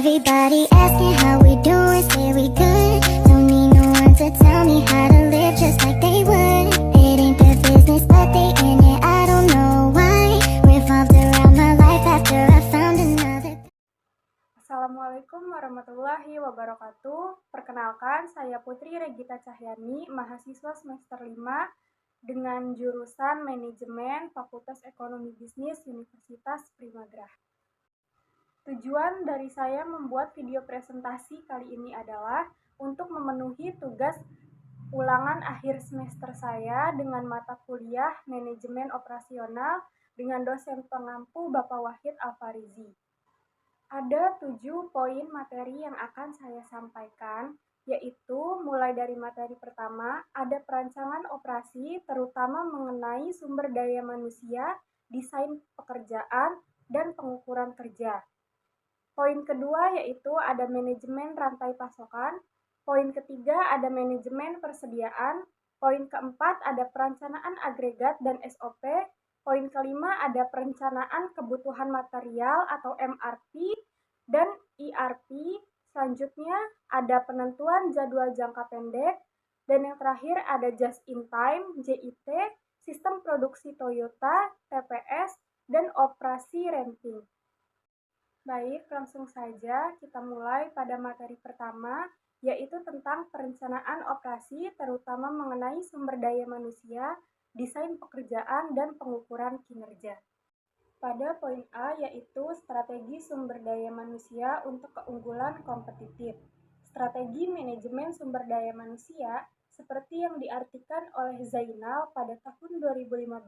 Everybody asking how we doing, say we good. Don't need no one to tell me how to live just like they would. It ain't their business, but they in it, I don't know why. Revolved around my life after I found another. Assalamualaikum warahmatullahi wabarakatuh. Perkenalkan, saya Putri Regita Cahyani, mahasiswa semester 5 dengan jurusan Manajemen Fakultas Ekonomi Bisnis Universitas Primagrah. Tujuan dari saya membuat video presentasi kali ini adalah untuk memenuhi tugas ulangan akhir semester saya dengan mata kuliah Manajemen Operasional dengan dosen pengampu Bapak Wahid Alfarizi. Ada 7 poin materi yang akan saya sampaikan, yaitu mulai dari materi pertama, ada perancangan operasi terutama mengenai sumber daya manusia, desain pekerjaan, dan pengukuran kerja. Poin kedua yaitu ada manajemen rantai pasokan, poin ketiga ada manajemen persediaan, poin keempat ada perencanaan agregat dan SOP, poin kelima ada perencanaan kebutuhan material atau MRP dan ERP. Selanjutnya ada penentuan jadwal jangka pendek, dan yang terakhir ada just in time, JIT, sistem produksi Toyota, TPS, dan operasi ramping. Baik, langsung saja kita mulai pada materi pertama, yaitu tentang perencanaan operasi terutama mengenai sumber daya manusia, desain pekerjaan, dan pengukuran kinerja. Pada poin A yaitu strategi sumber daya manusia untuk keunggulan kompetitif. Strategi manajemen sumber daya manusia, seperti yang diartikan oleh Zainal pada tahun 2015,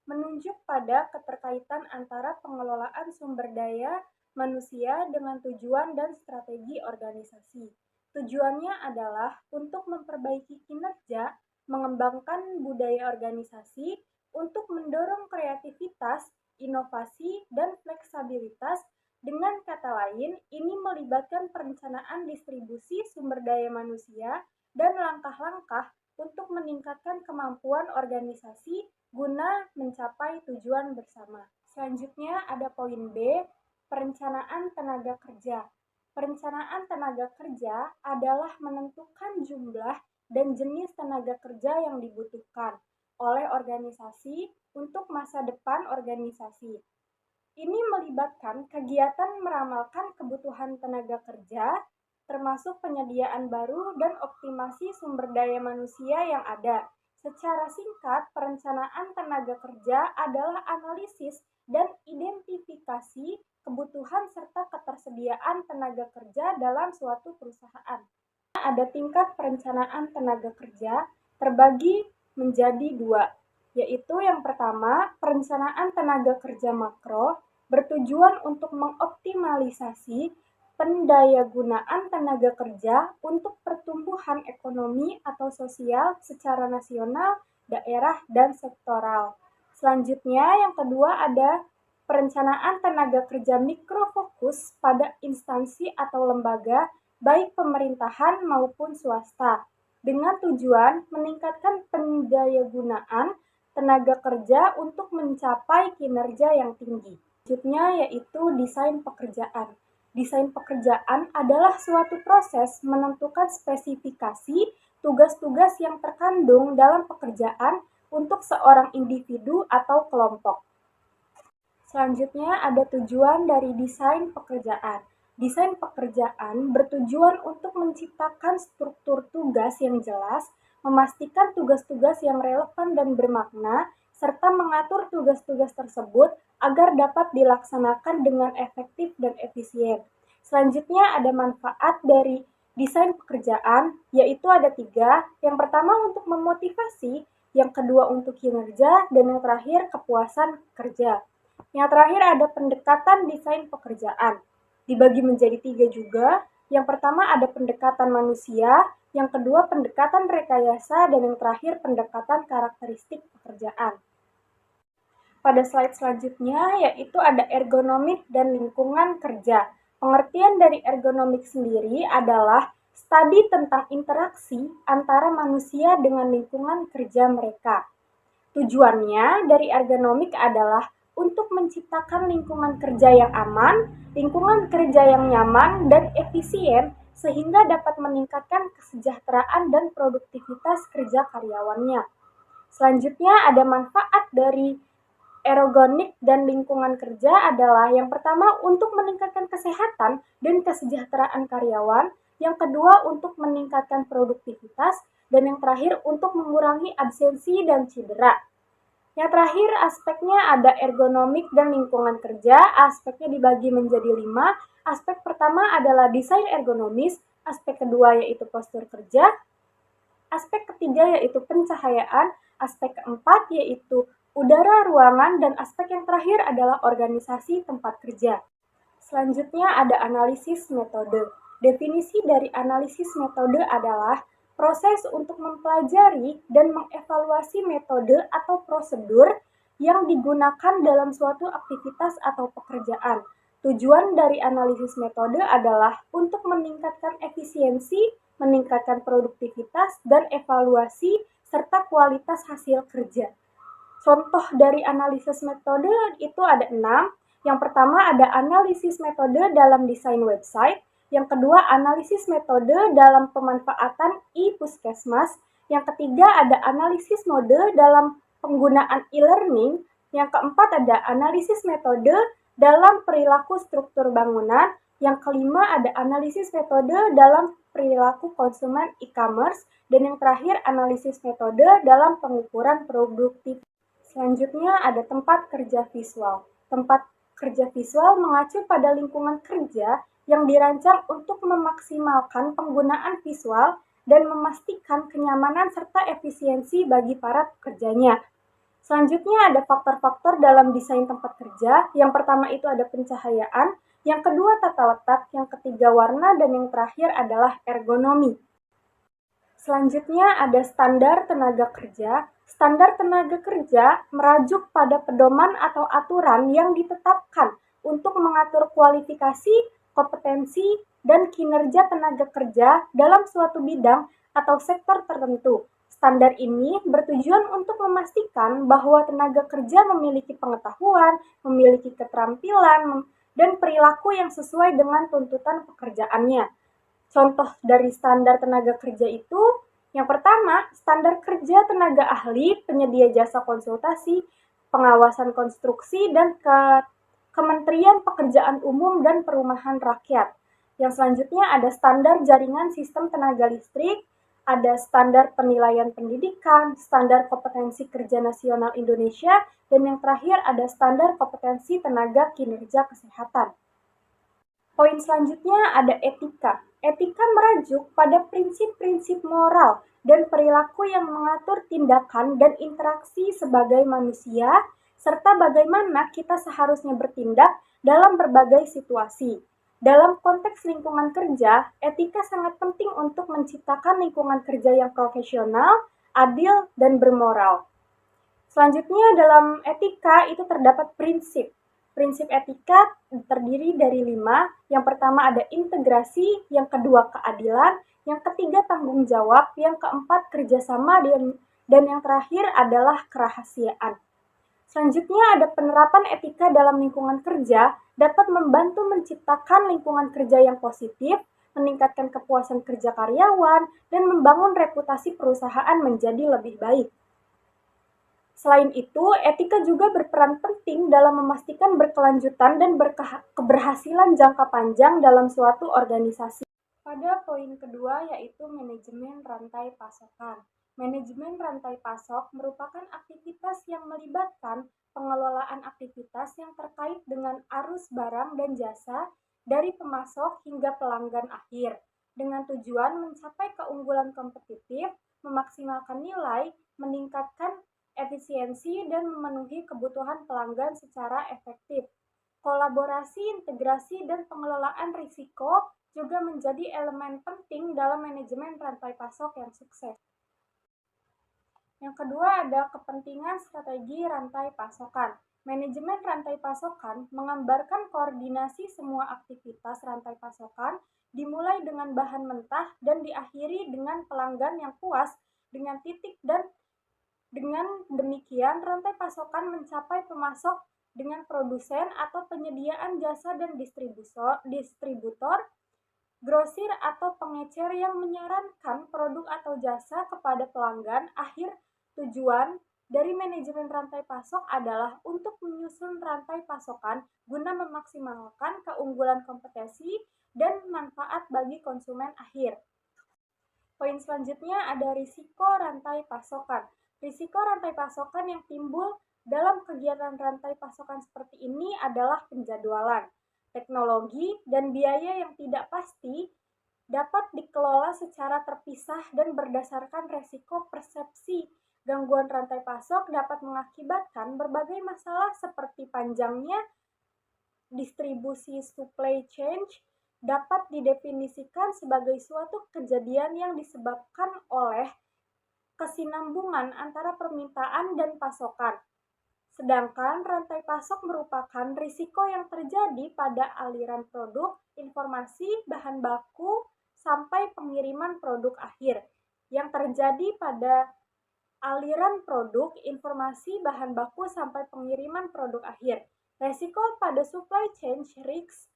menunjuk pada keterkaitan antara pengelolaan sumber daya manusia dengan tujuan dan strategi organisasi. Tujuannya adalah untuk memperbaiki kinerja, mengembangkan budaya organisasi, untuk mendorong kreativitas, inovasi, dan fleksibilitas. Dengan kata lain, ini melibatkan perencanaan distribusi sumber daya manusia dan langkah-langkah untuk meningkatkan kemampuan organisasi guna mencapai tujuan bersama. Selanjutnya ada poin B, perencanaan tenaga kerja. Perencanaan tenaga kerja adalah menentukan jumlah dan jenis tenaga kerja yang dibutuhkan oleh organisasi untuk masa depan organisasi. Ini melibatkan kegiatan meramalkan kebutuhan tenaga kerja, termasuk penyediaan baru dan optimasi sumber daya manusia yang ada. Secara singkat, perencanaan tenaga kerja adalah analisis dan identifikasi kebutuhan serta ketersediaan tenaga kerja dalam suatu perusahaan. Ada tingkat perencanaan tenaga kerja terbagi menjadi 2, yaitu yang pertama, perencanaan tenaga kerja makro bertujuan untuk mengoptimalisasi pendayagunaan tenaga kerja untuk pertumbuhan ekonomi atau sosial secara nasional, daerah, dan sektoral. Selanjutnya, yang kedua ada perencanaan tenaga kerja mikro fokus pada instansi atau lembaga, baik pemerintahan maupun swasta, dengan tujuan meningkatkan pendayagunaan tenaga kerja untuk mencapai kinerja yang tinggi. Selanjutnya yaitu desain pekerjaan. Desain pekerjaan adalah suatu proses menentukan spesifikasi tugas-tugas yang terkandung dalam pekerjaan untuk seorang individu atau kelompok. Selanjutnya ada tujuan dari desain pekerjaan. Desain pekerjaan bertujuan untuk menciptakan struktur tugas yang jelas, memastikan tugas-tugas yang relevan dan bermakna, serta mengatur tugas-tugas tersebut agar dapat dilaksanakan dengan efektif dan efisien. Selanjutnya ada manfaat dari desain pekerjaan, yaitu ada 3. Yang pertama untuk memotivasi, yang kedua untuk kinerja, dan yang terakhir kepuasan kerja. Yang terakhir ada pendekatan desain pekerjaan. Dibagi menjadi 3 juga. Yang pertama ada pendekatan manusia, yang kedua pendekatan rekayasa, dan yang terakhir pendekatan karakteristik pekerjaan. Pada slide selanjutnya yaitu ada ergonomik dan lingkungan kerja. Pengertian dari ergonomik sendiri adalah studi tentang interaksi antara manusia dengan lingkungan kerja mereka. Tujuannya dari ergonomik adalah untuk menciptakan lingkungan kerja yang aman, lingkungan kerja yang nyaman dan efisien sehingga dapat meningkatkan kesejahteraan dan produktivitas kerja karyawannya. Selanjutnya ada manfaat dari ergonomik dan lingkungan kerja adalah yang pertama untuk meningkatkan kesehatan dan kesejahteraan karyawan, yang kedua untuk meningkatkan produktivitas, dan yang terakhir untuk mengurangi absensi dan cedera. Yang terakhir aspeknya ada ergonomik dan lingkungan kerja, aspeknya dibagi menjadi 5. Aspek pertama adalah desain ergonomis, aspek kedua yaitu postur kerja, aspek ketiga yaitu pencahayaan, aspek keempat yaitu udara ruangan, dan aspek yang terakhir adalah organisasi tempat kerja. Selanjutnya ada analisis metode. Definisi dari analisis metode adalah proses untuk mempelajari dan mengevaluasi metode atau prosedur yang digunakan dalam suatu aktivitas atau pekerjaan. Tujuan dari analisis metode adalah untuk meningkatkan efisiensi, meningkatkan produktivitas, dan evaluasi serta kualitas hasil kerja. Contoh dari analisis metode itu ada 6. Yang pertama ada analisis metode dalam desain website. Yang kedua analisis metode dalam pemanfaatan e-puskesmas. Yang ketiga ada analisis mode dalam penggunaan e-learning. Yang keempat ada analisis metode dalam perilaku struktur bangunan. Yang kelima ada analisis metode dalam perilaku konsumen e-commerce. Dan yang terakhir analisis metode dalam pengukuran produktivitas. Selanjutnya ada tempat kerja visual. Tempat kerja visual mengacu pada lingkungan kerja yang dirancang untuk memaksimalkan penggunaan visual dan memastikan kenyamanan serta efisiensi bagi para pekerjanya. Selanjutnya ada faktor-faktor dalam desain tempat kerja. Yang pertama itu ada pencahayaan, yang kedua tata letak, yang ketiga warna, dan yang terakhir adalah ergonomi. Selanjutnya ada standar tenaga kerja. Standar tenaga kerja merujuk pada pedoman atau aturan yang ditetapkan untuk mengatur kualifikasi, kompetensi, dan kinerja tenaga kerja dalam suatu bidang atau sektor tertentu. Standar ini bertujuan untuk memastikan bahwa tenaga kerja memiliki pengetahuan, memiliki keterampilan, dan perilaku yang sesuai dengan tuntutan pekerjaannya. Contoh dari standar tenaga kerja itu, yang pertama, standar kerja tenaga ahli, penyedia jasa konsultasi, pengawasan konstruksi, dan Kementerian Pekerjaan Umum dan Perumahan Rakyat. Yang selanjutnya ada standar jaringan sistem tenaga listrik, ada standar penilaian pendidikan, standar kompetensi kerja nasional Indonesia, dan yang terakhir ada standar kompetensi tenaga kinerja kesehatan. Poin selanjutnya ada etika. Etika merujuk pada prinsip-prinsip moral dan perilaku yang mengatur tindakan dan interaksi sebagai manusia, serta bagaimana kita seharusnya bertindak dalam berbagai situasi. Dalam konteks lingkungan kerja, etika sangat penting untuk menciptakan lingkungan kerja yang profesional, adil, dan bermoral. Selanjutnya dalam etika itu terdapat prinsip. Prinsip etika terdiri dari 5. Yang pertama ada integrasi, yang kedua keadilan, yang ketiga tanggung jawab, yang keempat kerjasama, dan yang terakhir adalah kerahasiaan. Selanjutnya ada penerapan etika dalam lingkungan kerja dapat membantu menciptakan lingkungan kerja yang positif, meningkatkan kepuasan kerja karyawan, dan membangun reputasi perusahaan menjadi lebih baik. Selain itu, etika juga berperan penting dalam memastikan berkelanjutan dan keberhasilan jangka panjang dalam suatu organisasi. Pada poin kedua yaitu manajemen rantai pasokan. Manajemen rantai pasok merupakan aktivitas yang melibatkan pengelolaan aktivitas yang terkait dengan arus barang dan jasa dari pemasok hingga pelanggan akhir, dengan tujuan mencapai keunggulan kompetitif, memaksimalkan nilai, meningkatkan efisiensi, dan memenuhi kebutuhan pelanggan secara efektif. Kolaborasi, integrasi, dan pengelolaan risiko juga menjadi elemen penting dalam manajemen rantai pasok yang sukses. Yang kedua ada kepentingan strategi rantai pasokan. Manajemen rantai pasokan menggambarkan koordinasi semua aktivitas rantai pasokan dimulai dengan bahan mentah dan diakhiri dengan pelanggan yang puas dengan titik, dan dengan demikian rantai pasokan mencapai pemasok dengan produsen atau penyediaan jasa dan distributor, grosir atau pengecer yang menyarankan produk atau jasa kepada pelanggan akhir. Tujuan dari manajemen rantai pasok adalah untuk menyusun rantai pasokan guna memaksimalkan keunggulan kompetisi dan manfaat bagi konsumen akhir. Poin selanjutnya ada risiko rantai pasokan. Risiko rantai pasokan yang timbul dalam kegiatan rantai pasokan seperti ini adalah penjadwalan, teknologi, dan biaya yang tidak pasti dapat dikelola secara terpisah dan berdasarkan resiko persepsi. Gangguan rantai pasok dapat mengakibatkan berbagai masalah seperti panjangnya distribusi supply chain dapat didefinisikan sebagai suatu kejadian yang disebabkan oleh kesinambungan antara permintaan dan pasokan. Sedangkan rantai pasok merupakan risiko yang terjadi pada aliran produk, informasi, bahan baku, sampai pengiriman produk akhir. Yang terjadi pada aliran produk, informasi, bahan baku, sampai pengiriman produk akhir. Resiko pada supply chain risk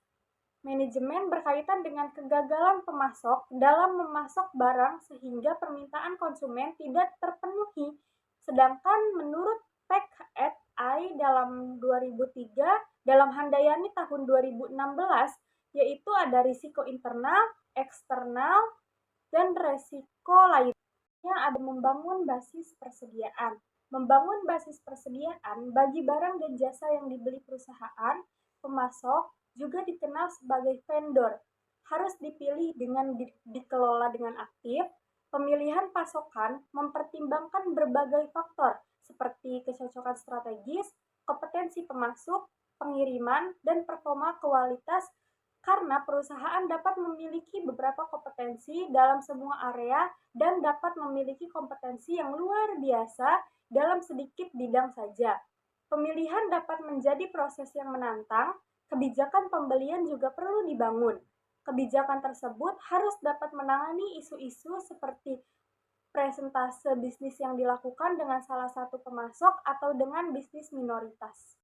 manajemen berkaitan dengan kegagalan pemasok dalam memasok barang sehingga permintaan konsumen tidak terpenuhi. Sedangkan menurut Peck et al. dalam 2003, dalam Handayani tahun 2016, yaitu ada risiko internal, eksternal, dan resiko lainnya ada membangun basis persediaan. Membangun basis persediaan bagi barang dan jasa yang dibeli perusahaan, pemasok, juga dikenal sebagai vendor, harus dipilih dengan dikelola dengan aktif. Pemilihan pasokan mempertimbangkan berbagai faktor seperti kecocokan strategis, kompetensi pemasok, pengiriman, dan performa kualitas karena perusahaan dapat memiliki beberapa kompetensi dalam semua area dan dapat memiliki kompetensi yang luar biasa dalam sedikit bidang saja. Pemilihan dapat menjadi proses yang menantang. Kebijakan pembelian juga perlu dibangun. Kebijakan tersebut harus dapat menangani isu-isu seperti presentase bisnis yang dilakukan dengan salah satu pemasok atau dengan bisnis minoritas.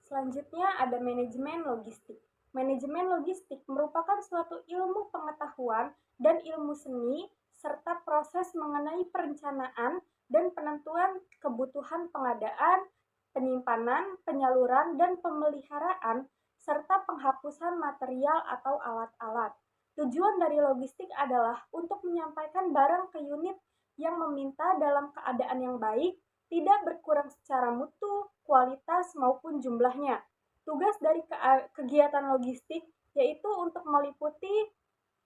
Selanjutnya ada manajemen logistik. Manajemen logistik merupakan suatu ilmu pengetahuan dan ilmu seni serta proses mengenai perencanaan dan penentuan kebutuhan pengadaan, penyimpanan, penyaluran, dan pemeliharaan serta penghapusan material atau alat-alat. Tujuan dari logistik adalah untuk menyampaikan barang ke unit yang meminta dalam keadaan yang baik, tidak berkurang secara mutu, kualitas, maupun jumlahnya. Tugas dari kegiatan logistik yaitu untuk meliputi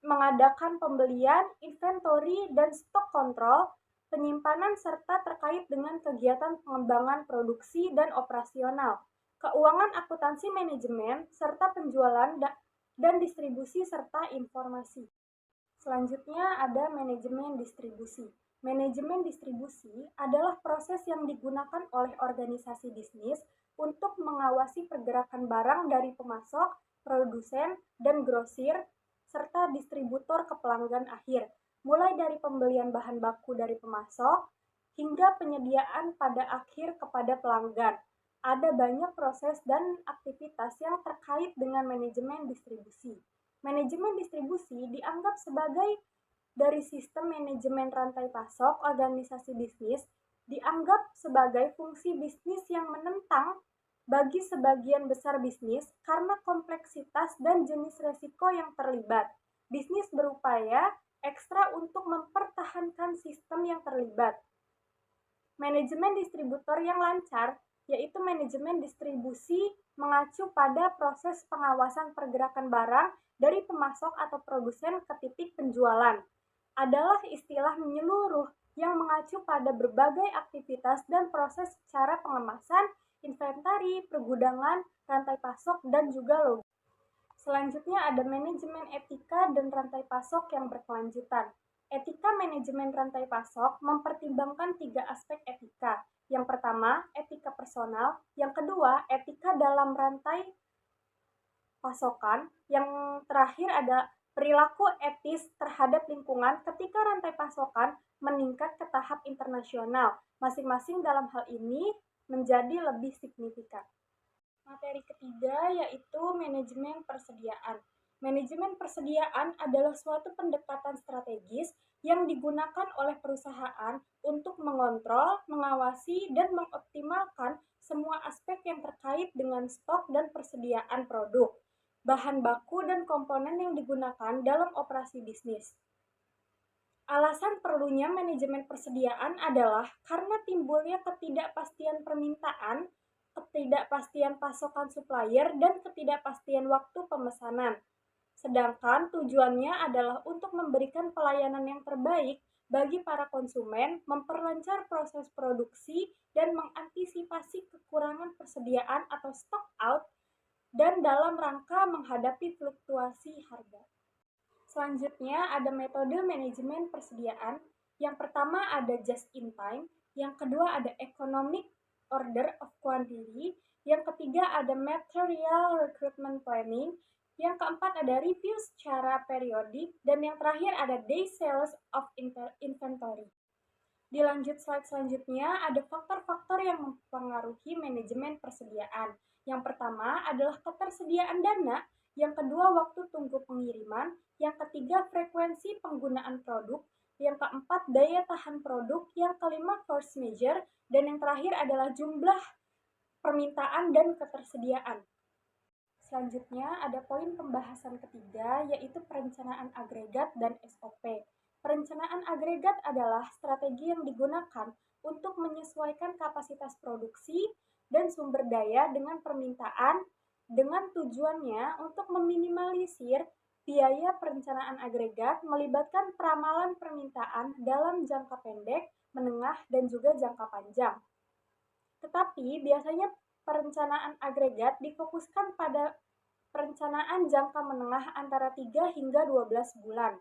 mengadakan pembelian, inventory, dan stok kontrol, penyimpanan, serta terkait dengan kegiatan pengembangan produksi dan operasional, keuangan, akuntansi, manajemen, serta penjualan dan distribusi serta informasi. Selanjutnya ada manajemen distribusi. Manajemen distribusi adalah proses yang digunakan oleh organisasi bisnis untuk mengawasi pergerakan barang dari pemasok, produsen, dan grosir, serta distributor ke pelanggan akhir, mulai dari pembelian bahan baku dari pemasok hingga penyediaan pada akhir kepada pelanggan. Ada banyak proses dan aktivitas yang terkait dengan manajemen distribusi. Manajemen distribusi dianggap sebagai dari sistem manajemen rantai pasok organisasi bisnis, dianggap sebagai fungsi bisnis yang menentang bagi sebagian besar bisnis karena kompleksitas dan jenis resiko yang terlibat. Bisnis berupaya ekstra untuk mempertahankan sistem yang terlibat. Manajemen distributor yang lancar yaitu manajemen distribusi mengacu pada proses pengawasan pergerakan barang dari pemasok atau produsen ke titik penjualan. Adalah istilah menyeluruh yang mengacu pada berbagai aktivitas dan proses secara pengemasan, inventari, pergudangan, rantai pasok, dan juga logistik. Selanjutnya ada manajemen etika dan rantai pasok yang berkelanjutan. Etika manajemen rantai pasok mempertimbangkan 3 aspek etika. Yang pertama, etika personal. Yang kedua, etika dalam rantai pasokan. Yang terakhir ada perilaku etis terhadap lingkungan ketika rantai pasokan meningkat ke tahap internasional. Masing-masing dalam hal ini menjadi lebih signifikan. Materi ketiga yaitu manajemen persediaan. Manajemen persediaan adalah suatu pendekatan strategis yang digunakan oleh perusahaan untuk mengontrol, mengawasi, dan mengoptimalkan semua aspek yang terkait dengan stok dan persediaan produk, bahan baku, dan komponen yang digunakan dalam operasi bisnis. Alasan perlunya manajemen persediaan adalah karena timbulnya ketidakpastian permintaan, ketidakpastian pasokan supplier, dan ketidakpastian waktu pemesanan. Sedangkan tujuannya adalah untuk memberikan pelayanan yang terbaik bagi para konsumen, memperlancar proses produksi, dan mengantisipasi kekurangan persediaan atau stock out, dan dalam rangka menghadapi fluktuasi harga. Selanjutnya ada metode manajemen persediaan. Yang pertama ada just in time, yang kedua ada economic order of quantity, yang ketiga ada material recruitment planning, yang keempat ada review secara periodik, dan yang terakhir ada day sales of inventory. Dilanjut slide selanjutnya, ada faktor-faktor yang mempengaruhi manajemen persediaan. Yang pertama adalah ketersediaan dana, yang kedua waktu tunggu pengiriman, yang ketiga frekuensi penggunaan produk, yang keempat daya tahan produk, yang kelima force measure, dan yang terakhir adalah jumlah permintaan dan ketersediaan. Selanjutnya ada poin pembahasan ketiga yaitu perencanaan agregat dan SOP. Perencanaan agregat adalah strategi yang digunakan untuk menyesuaikan kapasitas produksi dan sumber daya dengan permintaan dengan tujuannya untuk meminimalisir biaya perencanaan agregat melibatkan peramalan permintaan dalam jangka pendek, menengah, dan juga jangka panjang. Tetapi biasanya perencanaan agregat difokuskan pada perencanaan jangka menengah antara 3 hingga 12 bulan.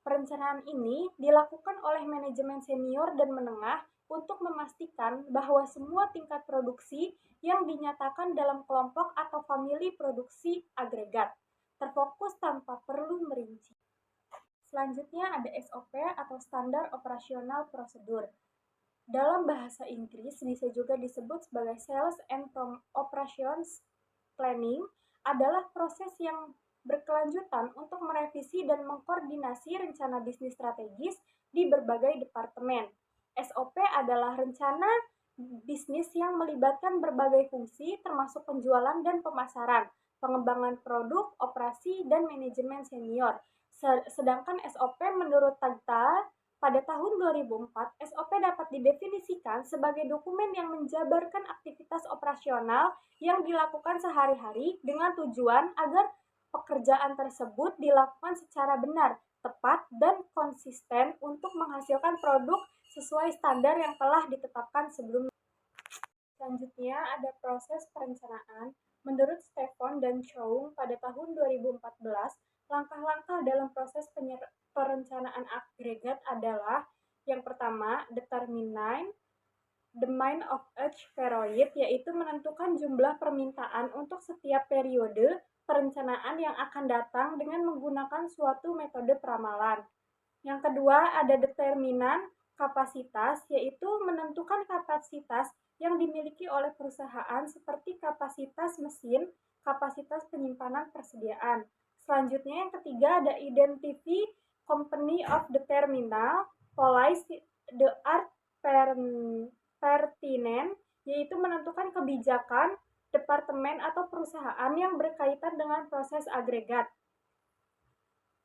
Perencanaan ini dilakukan oleh manajemen senior dan menengah untuk memastikan bahwa semua tingkat produksi yang dinyatakan dalam kelompok atau famili produksi agregat terfokus tanpa perlu merinci. Selanjutnya ada SOP atau Standar Operasional Prosedur. Dalam bahasa Inggris bisa juga disebut sebagai Sales and Operations Planning, adalah proses yang berkelanjutan untuk merevisi dan mengkoordinasi rencana bisnis strategis di berbagai departemen. SOP adalah rencana bisnis yang melibatkan berbagai fungsi termasuk penjualan dan pemasaran, pengembangan produk, operasi, dan manajemen senior. Sedangkan SOP menurut Tagta pada tahun 2004, SOP dapat didefinisikan sebagai dokumen yang menjabarkan aktivitas operasional yang dilakukan sehari-hari dengan tujuan agar pekerjaan tersebut dilakukan secara benar, tepat, dan konsisten untuk menghasilkan produk sesuai standar yang telah ditetapkan sebelumnya. Selanjutnya ada proses perencanaan. Menurut Stefan dan Choung pada tahun 2014, langkah-langkah dalam proses perencanaan agregat adalah yang pertama, determine the mind of each period, yaitu menentukan jumlah permintaan untuk setiap periode perencanaan yang akan datang dengan menggunakan suatu metode peramalan. Yang kedua, ada determinan kapasitas, yaitu menentukan kapasitas yang dimiliki oleh perusahaan seperti kapasitas mesin, kapasitas penyimpanan persediaan. Selanjutnya yang ketiga ada identify company of the terminal, policy the art pertinent, yaitu menentukan kebijakan departemen atau perusahaan yang berkaitan dengan proses agregat.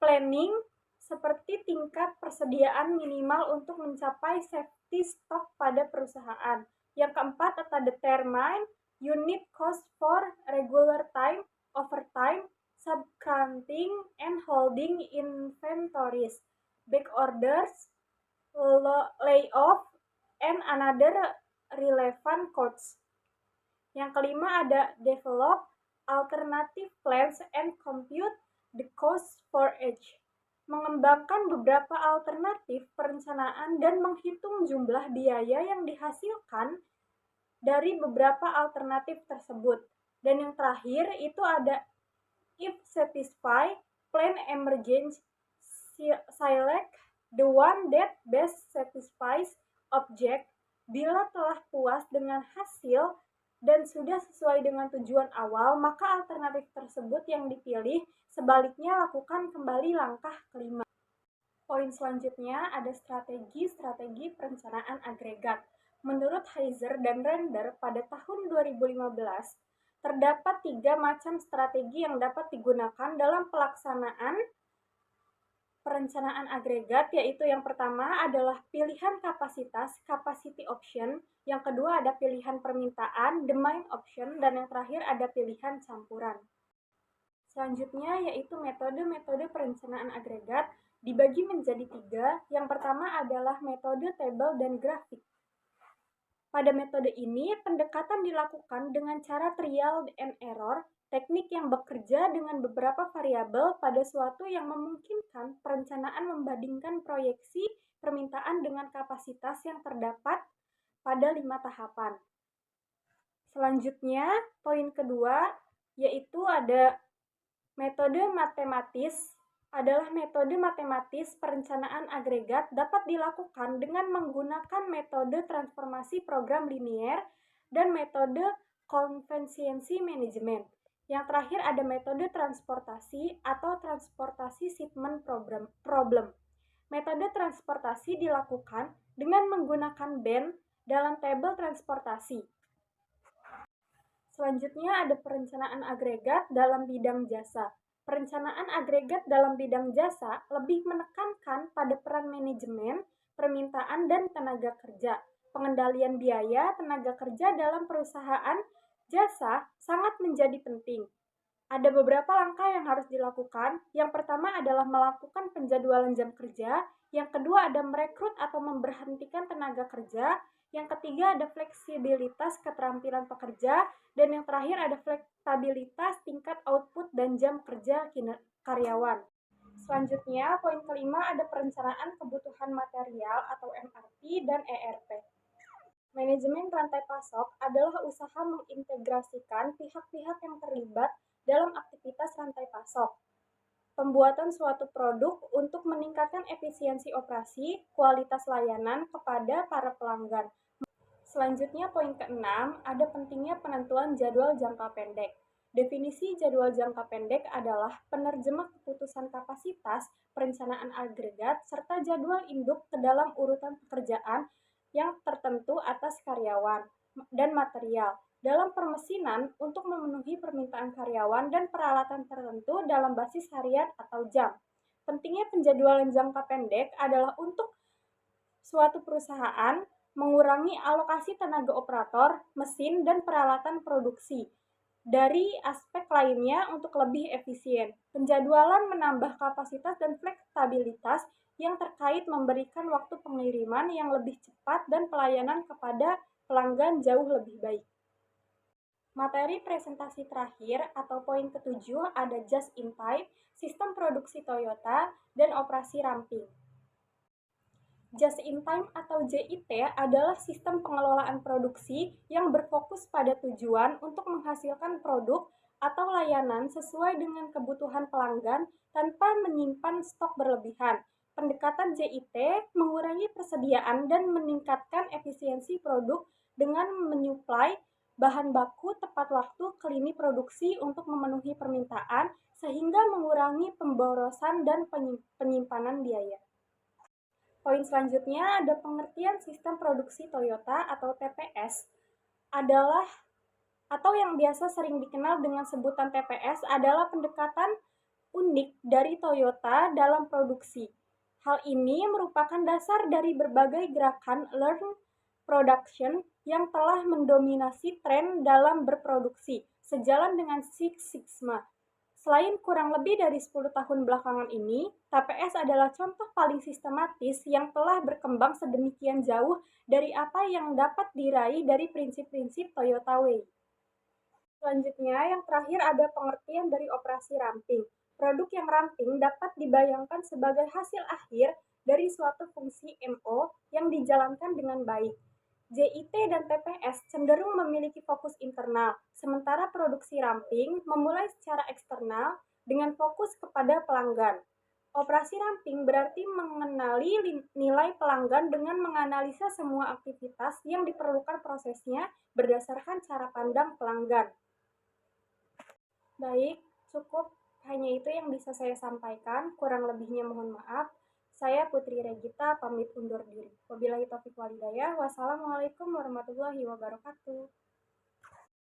Planning seperti tingkat persediaan minimal untuk mencapai safety stock pada perusahaan. Yang keempat ada determine unit cost for regular time, overtime, subcontracting, and holding inventories, back orders, layoff, and another relevant costs. Yang kelima ada develop alternative plans and compute the cost for each. Mengembangkan beberapa alternatif perencanaan dan menghitung jumlah biaya yang dihasilkan dari beberapa alternatif tersebut. Dan yang terakhir itu ada if satisfy, plan emergence, select the one that best satisfies object. Bila telah puas dengan hasil dan sudah sesuai dengan tujuan awal, maka alternatif tersebut yang dipilih. Sebaliknya, lakukan kembali langkah kelima. Poin selanjutnya ada strategi perencanaan agregat. Menurut Heiser dan Render pada tahun 2015, terdapat 3 macam strategi yang dapat digunakan dalam pelaksanaan perencanaan agregat, yaitu yang pertama adalah pilihan kapasitas, capacity option, yang kedua ada pilihan permintaan, demand option, dan yang terakhir ada pilihan campuran. Selanjutnya yaitu metode-metode perencanaan agregat dibagi menjadi 3. Yang pertama adalah metode tabel dan grafik. Pada metode ini, pendekatan dilakukan dengan cara trial and error, teknik yang bekerja dengan beberapa variabel pada suatu yang memungkinkan perencanaan membandingkan proyeksi permintaan dengan kapasitas yang terdapat pada 5 tahapan. Selanjutnya, poin kedua yaitu ada metode matematis. Adalah metode matematis perencanaan agregat dapat dilakukan dengan menggunakan metode transformasi program linier dan metode konvensiensi manajemen. Yang terakhir ada metode transportasi atau transportasi shipment problem. Metode transportasi dilakukan dengan menggunakan band dalam tabel transportasi. Selanjutnya ada perencanaan agregat dalam bidang jasa. Perencanaan agregat dalam bidang jasa lebih menekankan pada peran manajemen, permintaan, dan tenaga kerja. Pengendalian biaya tenaga kerja dalam perusahaan jasa sangat menjadi penting. Ada beberapa langkah yang harus dilakukan. Yang pertama adalah melakukan penjadwalan jam kerja. Yang kedua ada merekrut atau memberhentikan tenaga kerja. Yang ketiga ada fleksibilitas keterampilan pekerja. Dan yang terakhir ada fleksibilitas tingkat output dan jam kerja karyawan. Selanjutnya, poin kelima ada perencanaan kebutuhan material atau MRP dan ERP. Manajemen rantai pasok adalah usaha mengintegrasikan pihak-pihak yang terlibat dalam aktivitas rantai pasok. Pembuatan suatu produk untuk meningkatkan efisiensi operasi, kualitas layanan kepada para pelanggan. Selanjutnya, poin keenam, ada pentingnya penentuan jadwal jangka pendek. Definisi jadwal jangka pendek adalah penerjemah keputusan kapasitas, perencanaan agregat, serta jadwal induk ke dalam urutan pekerjaan yang tertentu atas karyawan dan material dalam permesinan untuk memenuhi permintaan karyawan dan peralatan tertentu dalam basis harian atau jam. Pentingnya penjadwalan jangka pendek adalah untuk suatu perusahaan mengurangi alokasi tenaga operator, mesin, dan peralatan produksi. Dari aspek lainnya untuk lebih efisien, penjadwalan menambah kapasitas dan fleksibilitas yang terkait memberikan waktu pengiriman yang lebih cepat dan pelayanan kepada pelanggan jauh lebih baik. Materi presentasi terakhir atau poin ketujuh ada just in time, sistem produksi Toyota, dan operasi ramping. Just in time atau JIT adalah sistem pengelolaan produksi yang berfokus pada tujuan untuk menghasilkan produk atau layanan sesuai dengan kebutuhan pelanggan tanpa menyimpan stok berlebihan. Pendekatan JIT mengurangi persediaan dan meningkatkan efisiensi produk dengan menyuplai bahan baku tepat waktu ke lini produksi untuk memenuhi permintaan sehingga mengurangi pemborosan dan penyimpanan biaya. Poin selanjutnya ada pengertian sistem produksi Toyota atau TPS adalah atau yang biasa sering dikenal dengan sebutan TPS adalah pendekatan unik dari Toyota dalam produksi. Hal ini merupakan dasar dari berbagai gerakan learn production yang telah mendominasi tren dalam berproduksi, sejalan dengan Six Sigma. Selain kurang lebih dari 10 tahun belakangan ini, TPS adalah contoh paling sistematis yang telah berkembang sedemikian jauh dari apa yang dapat diraih dari prinsip-prinsip Toyota Way. Selanjutnya, yang terakhir ada pengertian dari operasi ramping. Produk yang ramping dapat dibayangkan sebagai hasil akhir dari suatu fungsi MO yang dijalankan dengan baik. JIT dan TPS cenderung memiliki fokus internal, sementara produksi ramping memulai secara eksternal dengan fokus kepada pelanggan. Operasi ramping berarti mengenali nilai pelanggan dengan menganalisa semua aktivitas yang diperlukan prosesnya berdasarkan cara pandang pelanggan. Baik, cukup hanya itu yang bisa saya sampaikan. Kurang lebihnya mohon maaf. Saya Putri Regita pamit undur diri. Wabillahi taufiq walhidayah. Wassalamualaikum warahmatullahi wabarakatuh.